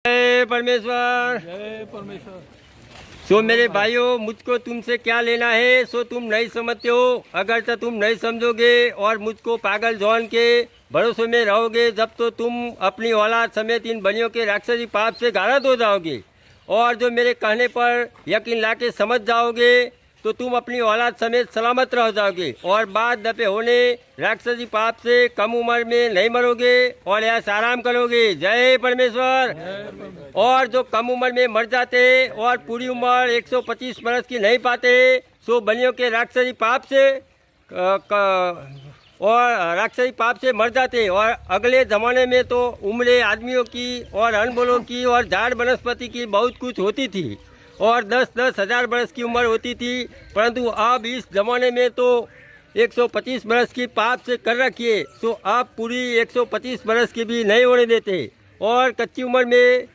जय परमेश्वर। जय परमेश्वर। सो मेरे भाइयों, मुझको तुमसे क्या लेना है सो तुम नहीं समझते हो। अगर तो तुम नहीं समझोगे और मुझको पागल जान के भरोसे में रहोगे, जब तो तुम अपनी औलाद समेत इन बनियों के राक्षसी पाप से गारद हो जाओगे। और जो मेरे कहने पर यकीन लाके समझ जाओगे तो तुम अपनी औलाद समेत सलामत रह जाओगे और बाद दफे होने राक्षसी पाप से कम उम्र में नहीं मरोगे और ऐसा आराम करोगे। जय परमेश्वर। और जो कम उम्र में मर जाते और पूरी उम्र 125 वर्ष की नहीं पाते, सो बलियों के राक्षसी पाप से और राक्षसी पाप से मर जाते। और अगले ज़माने में तो उम्र आदमियों की और अनबोलों की और झाड़ वनस्पति की बहुत कुछ होती थी और 10-10 हज़ार वर्ष की उम्र होती थी, परंतु अब इस ज़माने में तो 125 वर्ष की पाप से कर रखिए, सो आप पूरी 125 वर्ष की भी नहीं होने देते और कच्ची उम्र में